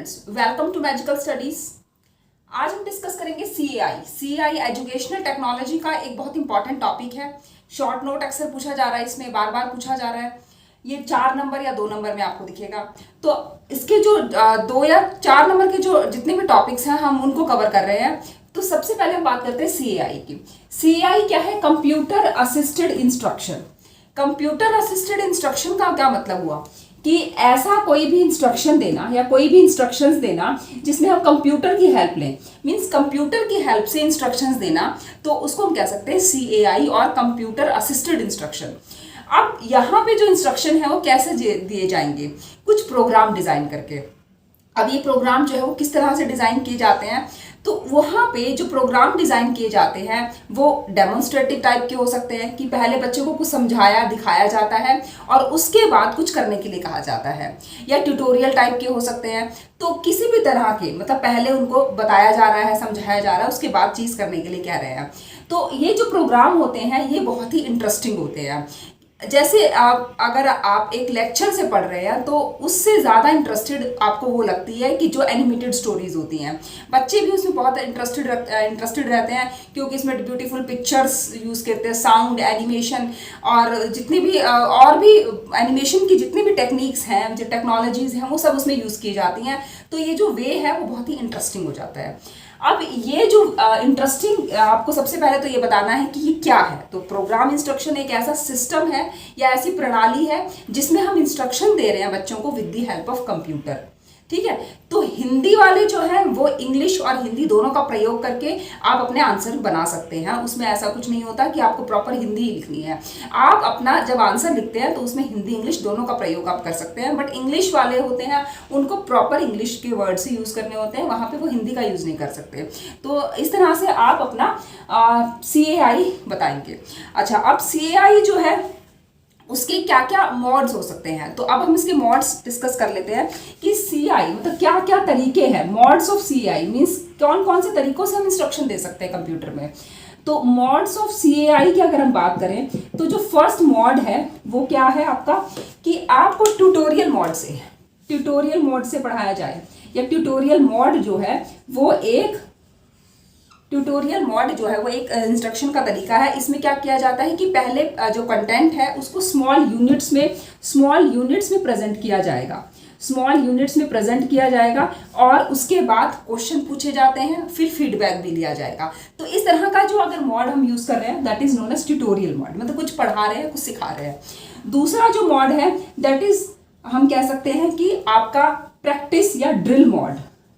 Students, welcome to magical studies. आज हम discuss करेंगे सीएआई एजुकेशनल टेक्नोलॉजी का एक बहुत इंपॉर्टेंट टॉपिक है। शॉर्ट नोट अक्सर पूछा जा रहा है, इसमें बार बार पूछा जा रहा है। ये 4 नंबर या 2 नंबर में आपको दिखेगा। तो इसके जो 2 या 4 नंबर के जो जितने भी टॉपिक्स हैं हम उनको कवर कर रहे हैं। तो सबसे पहले हम बात करते हैं सीएआई की। सीएआई क्या है? Computer assisted instruction. Computer assisted instruction का क्या मतलब हुआ कि ऐसा कोई भी इंस्ट्रक्शन देना या कोई भी इंस्ट्रक्शंस देना जिसमें हम कंप्यूटर की हेल्प लें, मींस कंप्यूटर की हेल्प से इंस्ट्रक्शंस देना, तो उसको हम कह सकते हैं सीएआई और कंप्यूटर असिस्टेड इंस्ट्रक्शन। अब यहाँ पे जो इंस्ट्रक्शन है वो कैसे दिए जाएंगे? कुछ प्रोग्राम डिजाइन करके। अब ये प्रोग्राम जो है वो किस तरह से डिजाइन किए जाते हैं? तो वहाँ पे जो प्रोग्राम डिजाइन किए जाते हैं वो डेमोन्स्ट्रेटिव टाइप के हो सकते हैं कि पहले बच्चों को कुछ समझाया दिखाया जाता है और उसके बाद कुछ करने के लिए कहा जाता है, या ट्यूटोरियल टाइप के हो सकते हैं। तो किसी भी तरह के, मतलब पहले उनको बताया जा रहा है, समझाया जा रहा है, उसके बाद चीज़ करने के लिए कह रहे हैं। तो ये जो प्रोग्राम होते हैं ये बहुत ही इंटरेस्टिंग होते हैं। जैसे अगर आप एक लेक्चर से पढ़ रहे हैं तो उससे ज़्यादा इंटरेस्टेड आपको वो लगती है कि जो एनिमेटेड स्टोरीज होती हैं। बच्चे भी उसमें बहुत इंटरेस्टेड रहते हैं क्योंकि इसमें ब्यूटीफुल पिक्चर्स यूज़ करते हैं, साउंड, एनिमेशन और जितनी भी और भी एनिमेशन की जितनी भी टेक्निक्स हैं, जो टेक्नोलॉजीज़ हैं, वो सब उसमें यूज़ की जाती हैं। तो ये जो वे है वो बहुत ही इंटरेस्टिंग हो जाता है। अब ये जो इंटरेस्टिंग, आपको सबसे पहले तो ये बताना है कि ये क्या है। तो प्रोग्राम इंस्ट्रक्शन एक ऐसा सिस्टम है या ऐसी प्रणाली है जिसमें हम इंस्ट्रक्शन दे रहे हैं बच्चों को with the help of computer. ठीक है, तो हिंदी वाले जो हैं वो इंग्लिश और हिंदी दोनों का प्रयोग करके आप अपने आंसर बना सकते हैं। उसमें ऐसा कुछ नहीं होता कि आपको प्रॉपर हिंदी ही लिखनी है। आप अपना जब आंसर लिखते हैं तो उसमें हिंदी इंग्लिश दोनों का प्रयोग आप कर सकते हैं। बट इंग्लिश वाले होते हैं उनको प्रॉपर इंग्लिश के वर्ड्स ही यूज़ करने होते हैं, वहाँ पर वो हिंदी का यूज़ नहीं कर सकते। तो इस तरह से आप अपना CAI बताएंगे। अच्छा, अब CAI जो है उसके क्या क्या मॉड्स हो सकते हैं, तो अब हम इसके मॉड्स डिस्कस कर लेते हैं कि CAI मतलब क्या क्या तरीके हैं। मॉड्स ऑफ CAI मीन्स कौन कौन से तरीकों से हम इंस्ट्रक्शन दे सकते हैं कंप्यूटर में। तो मॉड्स ऑफ CAI की अगर हम बात करें तो जो फर्स्ट मॉड है वो क्या है आपका, कि आपको ट्यूटोरियल मोड से पढ़ाया जाए, या ट्यूटोरियल मोड जो है वो एक इंस्ट्रक्शन का तरीका है। इसमें क्या किया जाता है कि पहले जो कंटेंट है उसको स्मॉल यूनिट्स में प्रेजेंट किया जाएगा और उसके बाद क्वेश्चन पूछे जाते हैं, फिर फीडबैक भी लिया जाएगा। तो इस तरह का जो अगर मॉड हम यूज़ कर रहे हैं that is known as tutorial mode, मतलब कुछ पढ़ा रहे हैं, कुछ सिखा रहे हैं। दूसरा जो मॉड है दैट इज़ हम कह सकते हैं कि आपका प्रैक्टिस या ड्रिल मॉड।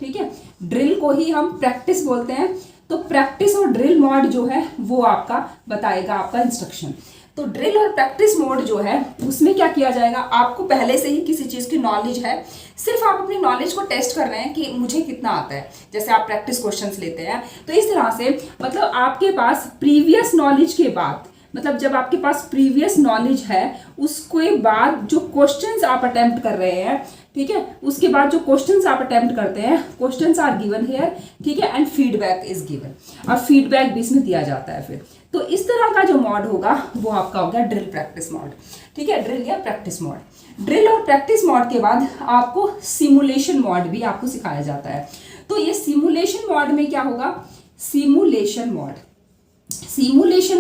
ठीक है, ड्रिल को ही हम प्रैक्टिस बोलते हैं। तो प्रैक्टिस और ड्रिल मोड जो है वो आपका बताएगा आपका इंस्ट्रक्शन। तो ड्रिल और प्रैक्टिस मोड जो है उसमें क्या किया जाएगा, आपको पहले से ही किसी चीज़ की नॉलेज है, सिर्फ आप अपनी नॉलेज को टेस्ट कर रहे हैं कि मुझे कितना आता है। जैसे आप प्रैक्टिस क्वेश्चंस लेते हैं तो इस तरह से, मतलब आपके पास प्रीवियस नॉलेज के बाद, मतलब जब आपके पास प्रीवियस नॉलेज है उसके बाद जो क्वेश्चंस आप अटेम्प्ट कर रहे हैं, ठीक है, उसके बाद जो क्वेश्चंस आप अटेम्प्ट करते हैं, क्वेश्चंस आर गिवन हियर, ठीक है, एंड फीडबैक इज गिवन, और फीडबैक भी इसमें दिया जाता है फिर। तो इस तरह का जो मॉड होगा वो आपका होगा ड्रिल प्रैक्टिस मॉड। ठीक है, ड्रिल या प्रैक्टिस मॉड। ड्रिल और प्रैक्टिस मॉड के बाद आपको सिमुलेशन मॉड भी आपको सिखाया जाता है। तो ये सिमुलेशन मॉड में क्या होगा, सिमुलेशन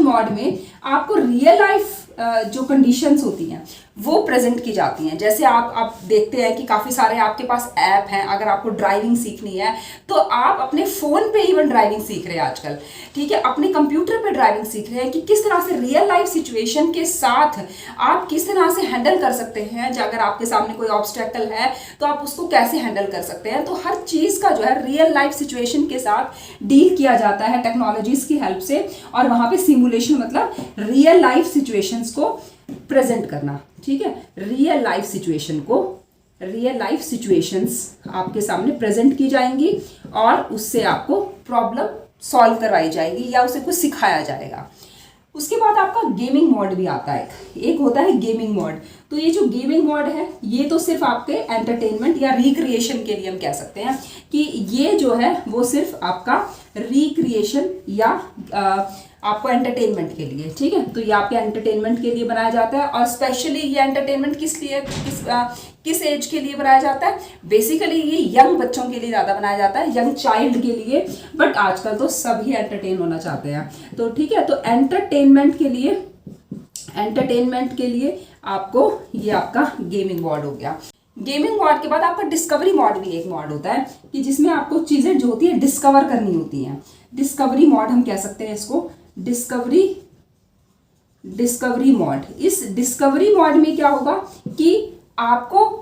मॉड में आपको रियल लाइफ जो कंडीशंस होती हैं वो प्रेजेंट की जाती हैं। जैसे आप देखते हैं कि काफ़ी सारे आपके पास ऐप हैं। अगर आपको ड्राइविंग सीखनी है तो आप अपने फ़ोन पे इवन ड्राइविंग सीख रहे हैं आजकल, ठीक है, अपने कंप्यूटर पे ड्राइविंग सीख रहे हैं कि किस तरह से रियल लाइफ सिचुएशन के साथ आप किस तरह से हैंडल कर सकते हैं। अगर आपके सामने कोई ऑब्स्टेकल है तो आप उसको कैसे हैंडल कर सकते हैं। तो हर चीज़ का जो है रियल लाइफ सिचुएशन के साथ डील किया जाता है टेक्नोलॉजीज़ की हेल्प से। और वहाँ पे सिमुलेशन मतलब रियल लाइफ सिचुएशंस को प्रेजेंट करना। ठीक है, रियल लाइफ सिचुएशंस आपके सामने प्रेजेंट की जाएंगी और उससे आपको प्रॉब्लम सॉल्व करवाई जाएगी या उसे कुछ सिखाया जाएगा। उसके बाद आपका गेमिंग मोड भी आता है। एक होता है गेमिंग मोड। तो ये जो गेमिंग मोड है ये तो सिर्फ आपके एंटरटेनमेंट या रिक्रिएशन के लिए हम कह सकते हैं कि ये जो है वो सिर्फ आपका रिक्रिएशन या आपको एंटरटेनमेंट के लिए, ठीक है। तो ये आपके एंटरटेनमेंट के लिए बनाया जाता है। और स्पेशली ये एंटरटेनमेंट किस लिए, किस एज के लिए बनाया जाता है? बेसिकली ये यंग बच्चों के लिए ज़्यादा बनाया जाता है, यंग चाइल्ड के लिए। बट आजकल तो सभी एंटरटेन होना चाहते हैं, तो ठीक है। तो एंटरटेनमेंट के लिए आपको ये आपका गेमिंग मोड हो गया। गेमिंग मोड के बाद आपका डिस्कवरी मोड भी एक मोड होता है कि जिसमें आपको चीज़ें जो होती है डिस्कवर करनी होती हैं। डिस्कवरी मोड हम कह सकते हैं इसको, डिस्कवरी मोड। इस डिस्कवरी मोड में क्या होगा कि आपको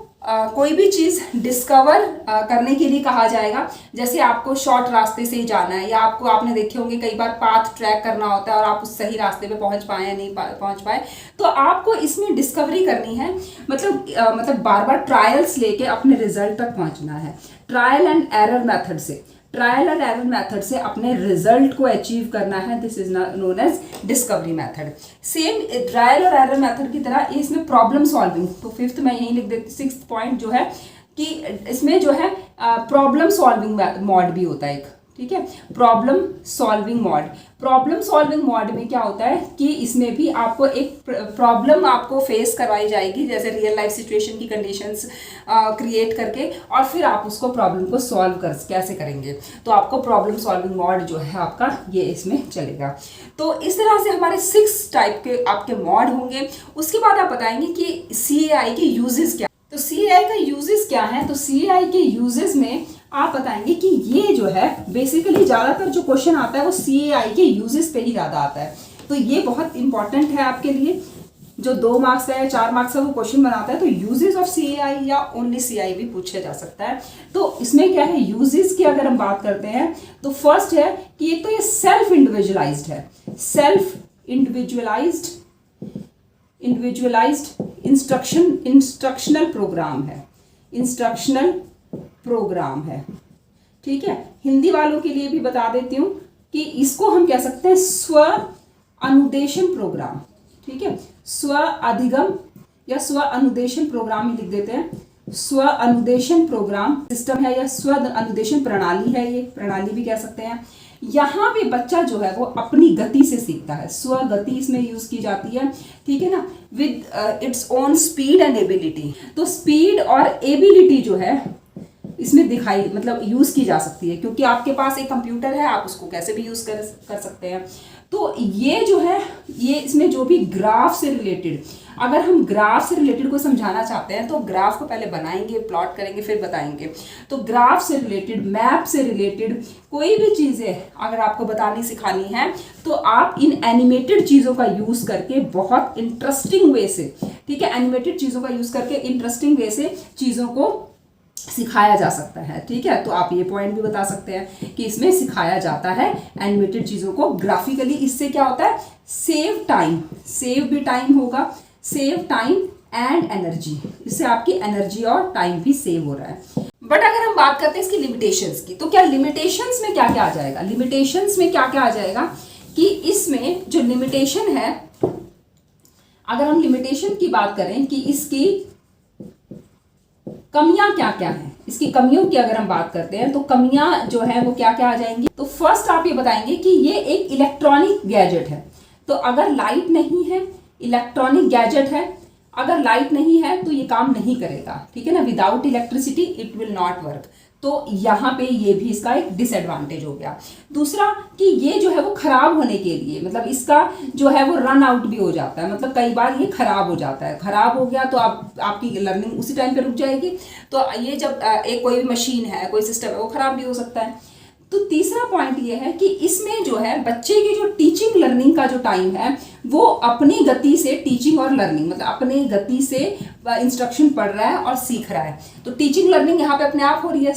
कोई भी चीज़ डिस्कवर करने के लिए कहा जाएगा। जैसे आपको शॉर्ट रास्ते से ही जाना है, या आपने देखे होंगे कई बार पाथ ट्रैक करना होता है और आप उस सही रास्ते पे पहुंच पाए या नहीं पहुंच पाए, तो आपको इसमें डिस्कवरी करनी है। मतलब बार बार ट्रायल्स लेके अपने रिजल्ट तक पहुंचना है। ट्रायल एंड एरर मेथड से अपने रिजल्ट को अचीव करना है। This is known as discovery method. Same trial और एरर मेथड की तरह इसमें प्रॉब्लम सॉल्विंग, तो फिफ्थ में यही लिख देती, सिक्स्थ पॉइंट जो है कि इसमें जो है प्रॉब्लम सॉल्विंग मोड भी होता है एक, ठीक है। प्रॉब्लम सॉल्विंग मोड में क्या होता है कि इसमें भी आपको एक प्रॉब्लम आपको फेस करवाई जाएगी, जैसे रियल लाइफ सिचुएशन की कंडीशंस क्रिएट करके, और फिर आप उसको प्रॉब्लम को सॉल्व कैसे करेंगे। तो आपको प्रॉब्लम सॉल्विंग मोड जो है आपका ये इसमें चलेगा। तो इस तरह से हमारे 6 टाइप के आपके मोड होंगे। उसके बाद आप बताएंगे कि CAI के यूजेस क्या। तो CAI का यूजेस क्या है? तो CAI के यूजेस में आप बताएंगे कि ये जो है बेसिकली ज़्यादातर जो क्वेश्चन आता है वो CAI के यूजेस पे ही ज़्यादा आता है। तो ये बहुत इंपॉर्टेंट है आपके लिए। जो 2 मार्क्स का या 4 मार्क्स का वो क्वेश्चन बनाता है, तो यूजेस ऑफ CAI या ओनली CAI भी पूछा जा सकता है। तो इसमें क्या है, यूजेस की अगर हम बात करते हैं तो फर्स्ट है कि एक तो ये सेल्फ इंडिविजुअलाइज्ड है, सेल्फ इंडिविजुअलाइज्ड इंस्ट्रक्शनल प्रोग्राम है, ठीक है। हिंदी वालों के लिए भी बता देती हूँ कि इसको हम कह सकते हैं स्व अनुदेशन प्रोग्राम, ठीक है। स्व अधिगम या स्व अनुदेशन प्रोग्राम ही लिख देते हैं। स्व अनुदेशन प्रोग्राम सिस्टम है या स्व अनुदेशन प्रणाली है, ये प्रणाली भी कह सकते हैं। यहाँ पे बच्चा जो है वो अपनी गति से सीखता है, स्वगति इसमें यूज की जाती है, ठीक है ना, with its own speed and ability. तो स्पीड और एबिलिटी जो है इसमें यूज की जा सकती है, क्योंकि आपके पास एक कंप्यूटर है, आप उसको कैसे भी यूज कर सकते हैं। तो ये जो है ये इसमें जो भी ग्राफ से रिलेटेड, अगर हम ग्राफ से रिलेटेड को समझाना चाहते हैं तो ग्राफ को पहले बनाएंगे, प्लॉट करेंगे, फिर बताएंगे। तो ग्राफ से रिलेटेड, मैप से रिलेटेड कोई भी चीज़ें अगर आपको बतानी सिखानी है तो आप इन एनिमेटेड चीज़ों का यूज़ करके बहुत इंटरेस्टिंग वे से, ठीक है, एनिमेटेड चीज़ों का यूज़ करके इंटरेस्टिंग वे से चीज़ों को सिखाया जा सकता है, ठीक है। तो आप ये पॉइंट भी बता सकते हैं कि इसमें सिखाया जाता है एनिमेटेड चीज़ों को ग्राफिकली। इससे क्या होता है, सेव भी टाइम होगा, सेव टाइम एंड एनर्जी, इससे आपकी एनर्जी और टाइम भी सेव हो रहा है। बट अगर हम बात करते हैं इसकी लिमिटेशंस की, तो क्या लिमिटेशंस में क्या क्या आ जाएगा? लिमिटेशंस में क्या क्या आ जाएगा कि इसमें जो लिमिटेशन है, अगर हम लिमिटेशन की बात करें कि इसकी कमियां क्या क्या हैं, इसकी कमियों की अगर हम बात करते हैं तो कमियां जो है वो क्या क्या आ जाएंगी। तो फर्स्ट आप ये बताएंगे कि ये एक इलेक्ट्रॉनिक गैजेट है, तो अगर लाइट नहीं है, इलेक्ट्रॉनिक गैजेट है, अगर लाइट नहीं है तो ये काम नहीं करेगा, ठीक है ना, without electricity it will not work. तो यहाँ पे ये भी इसका एक डिसएडवांटेज हो गया। दूसरा कि ये जो है वो खराब होने के लिए, मतलब इसका जो है वो रन आउट भी हो जाता है, मतलब कई बार ये खराब हो जाता है। खराब हो गया तो आपकी लर्निंग उसी टाइम पे रुक जाएगी। तो ये जब एक कोई भी मशीन है, कोई सिस्टम है, वो खराब भी हो सकता है। तो तीसरा पॉइंट ये है कि इसमें जो है बच्चे की जो टीचिंग लर्निंग का जो टाइम है वो अपनी गति से टीचिंग और लर्निंग, मतलब अपनी गति से इंस्ट्रक्शन पढ़ रहा है और सीख रहा है। तो टीचिंग लर्निंग यहाँ पे अपने आप हो रही है।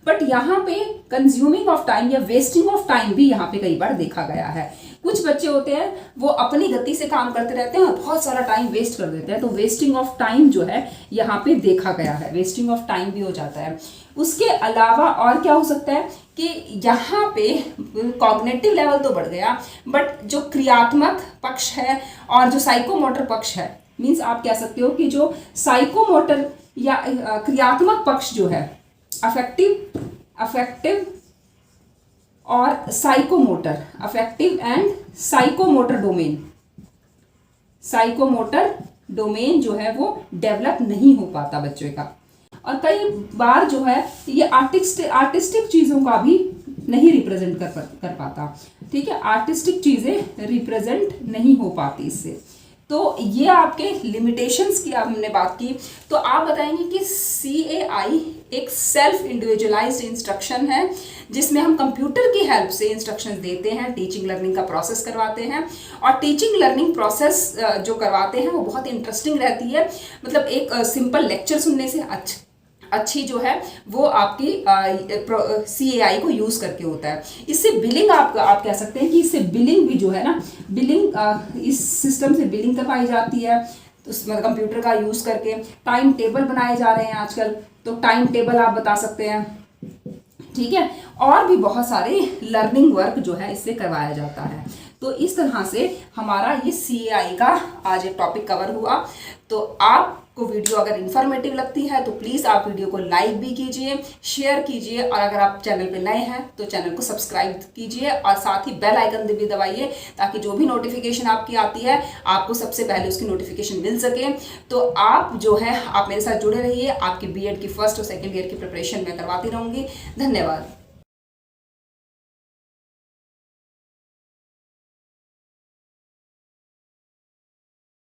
बट यहाँ पे कंज्यूमिंग ऑफ टाइम या वेस्टिंग ऑफ टाइम भी यहाँ पे कई बार देखा गया है। कुछ बच्चे होते हैं वो अपनी गति से काम करते रहते हैं और बहुत सारा टाइम वेस्ट कर देते हैं, तो वेस्टिंग ऑफ टाइम जो है यहाँ पे देखा गया है, वेस्टिंग ऑफ टाइम भी हो जाता है। उसके अलावा और क्या हो सकता है कि यहाँ पे कॉग्निटिव लेवल तो बढ़ गया, बट जो क्रियात्मक पक्ष है और जो साइकोमोटर पक्ष है, मीन्स आप कह सकते हो कि जो साइकोमोटर या क्रियात्मक पक्ष जो है, अफेक्टिव और psychomotor, affective and psychomotor domain, psychomotor domain जो है वो डेवलप नहीं हो पाता बच्चों का। और कई बार जो है ये आर्टिस्टिक चीज़ों का भी नहीं रिप्रेजेंट कर पाता, ठीक है, आर्टिस्टिक चीज़ें रिप्रेजेंट नहीं हो पाती इससे। तो ये आपके लिमिटेशंस की हमने बात की। तो आप बताएंगे कि CAI एक सेल्फ इंडिविजुअलाइज्ड इंस्ट्रक्शन है जिसमें हम कंप्यूटर की हेल्प से इंस्ट्रक्शंस देते हैं, टीचिंग लर्निंग का प्रोसेस करवाते हैं। और टीचिंग लर्निंग प्रोसेस जो करवाते हैं वो बहुत इंटरेस्टिंग रहती है। मतलब एक सिंपल लेक्चर सुनने से अच्छी जो है वो आपकी CAI को यूज़ करके होता है। इससे बिलिंग आप कह सकते हैं कि इससे बिलिंग भी जो है ना, बिलिंग इस सिस्टम से बिलिंग करवाई जाती है। तो उसमें कंप्यूटर का यूज़ करके टाइम टेबल बनाए जा रहे हैं आजकल, तो टाइम टेबल आप बता सकते हैं, ठीक है। और भी बहुत सारे लर्निंग वर्क जो है इससे करवाया जाता है। तो इस तरह से हमारा ये CAI का आज एक टॉपिक कवर हुआ। तो आपको वीडियो अगर इन्फॉर्मेटिव लगती है तो प्लीज़ आप वीडियो को लाइक भी कीजिए, शेयर कीजिए, और अगर आप चैनल पे नए हैं तो चैनल को सब्सक्राइब कीजिए और साथ ही बेल आइकन भी दबाइए ताकि जो भी नोटिफिकेशन आपकी आती है आपको सबसे पहले उसकी नोटिफिकेशन मिल सके। तो आप जो है आप मेरे साथ जुड़े रहिए। आपकी BEd की फर्स्ट और सेकेंड ईयर की प्रिपरेशन मैं करवाती रहूँगी। धन्यवाद।